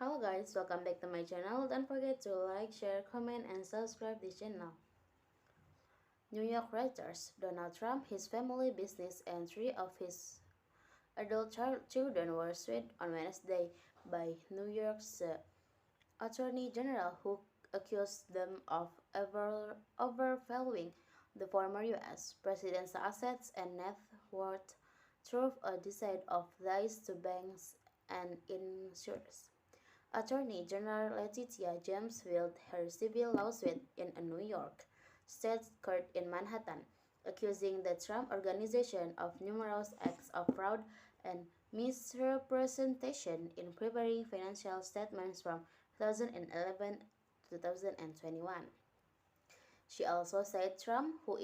Hello guys, welcome back to my channel. Don't forget to like, share, comment, and subscribe this channel. New York writers Donald Trump, his family business, and three of his adult children were sued on Wednesday by New York's Attorney General, who accused them of overvaluing the former U.S. president's assets and net worth through a decade of lies to banks and insurers. Attorney General Letitia James filed her civil lawsuit in a New York State court in Manhattan, accusing the Trump Organization of numerous acts of fraud and misrepresentation in preparing financial statements from 2011 to 2021. She also said Trump, who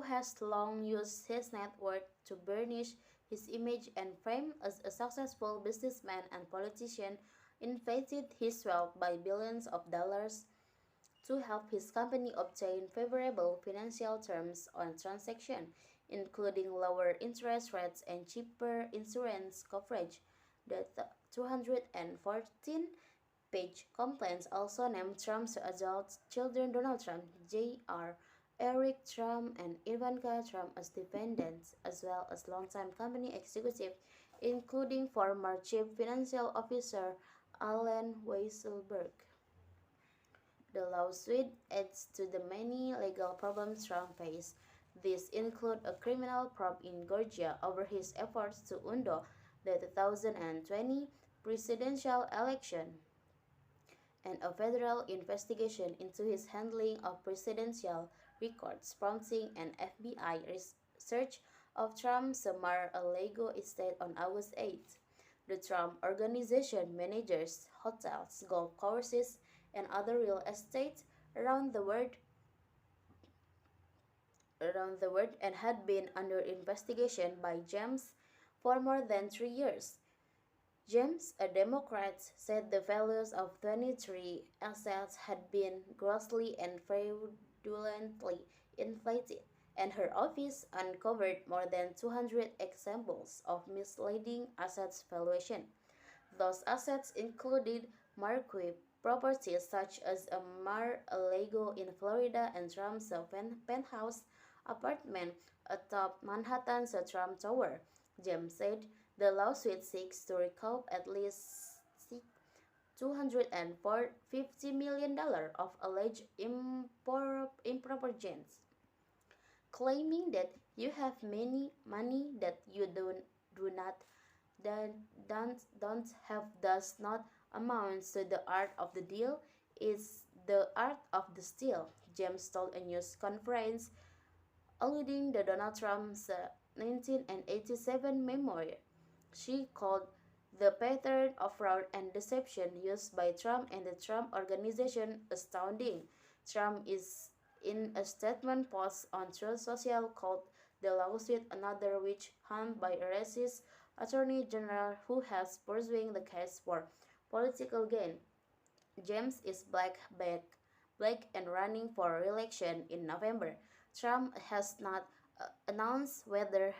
has long used his net worth to burnish his image and fame as a successful businessman and politician, inflated his wealth by billions of dollars to help his company obtain favorable financial terms on transactions, including lower interest rates and cheaper insurance coverage. The 214-page complaint also named Trump's adult children Donald Trump, Jr., Eric Trump, and Ivanka Trump as defendants, as well as longtime company executives, including former Chief Financial Officer Allen Weisselberg. The lawsuit adds to the many legal problems Trump faced. These include a criminal probe in Georgia over his efforts to undo the 2020 presidential election, and a federal investigation into his handling of presidential records, prompting an FBI search of Trump's Mar-a-Lago estate on August 8th. The Trump Organization manages hotels, golf courses, and other real estate around the world and had been under investigation by James for more than 3 years. James, a Democrat, said the values of 23 assets had been grossly and fraudulently inflated, and her office uncovered more than 200 examples of misleading assets valuation. Those assets included marquee properties such as a Mar-a-Lago in Florida and Trump's penthouse apartment atop Manhattan's Trump Tower. James said the lawsuit seeks to recoup at least $250 million of alleged improper gains, claiming that you have many money that you do not that don't have does not amount to the art of the deal, is the art of the steal, James told a news conference, alluding to Donald Trump's 1987 memoir. She called the pattern of fraud and deception used by Trump and the Trump Organization astounding. Trump is in a statement post on Truth Social called the lawsuit another witch hunt by a racist attorney general who has pursuing the case for political gain. James is black and running for re-election in November. Trump has not announced whether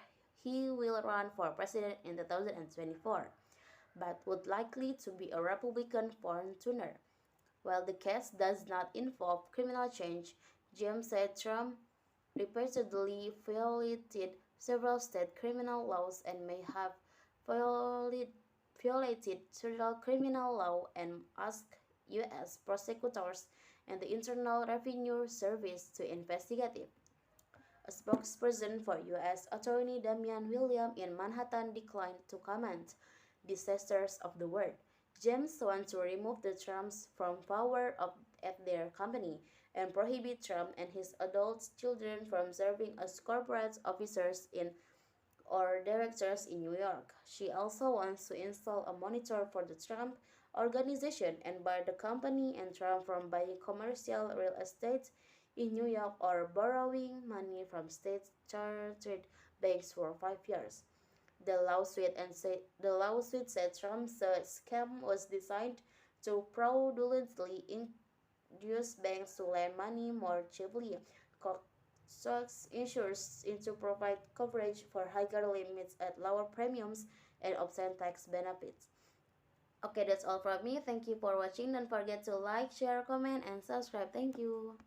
he will run for president in 2024, but would likely to be a Republican frontrunner. While the case does not involve criminal charge, James said Trump repeatedly violated several state criminal laws and may have violated, violated federal criminal law, and asked U.S. prosecutors and the Internal Revenue Service to investigate it. A spokesperson for U.S. Attorney Damian Williams in Manhattan declined to comment. Disasters of the world. James wants to remove the Trumps from power at their company and prohibit Trump and his adult children from serving as corporate officers in or directors in New York. She also wants to install a monitor for the Trump Organization and bar the company and Trump from buying commercial real estate in New York or borrowing money from state-chartered banks for 5 years. The lawsuit said Trump's scam was designed to fraudulently induce banks to lend money more cheaply, coax insurers into provide coverage for higher limits at lower premiums, and obtain tax benefits. Okay, that's all from me. Thank you for watching. Don't forget to like, share, comment, and subscribe. Thank you.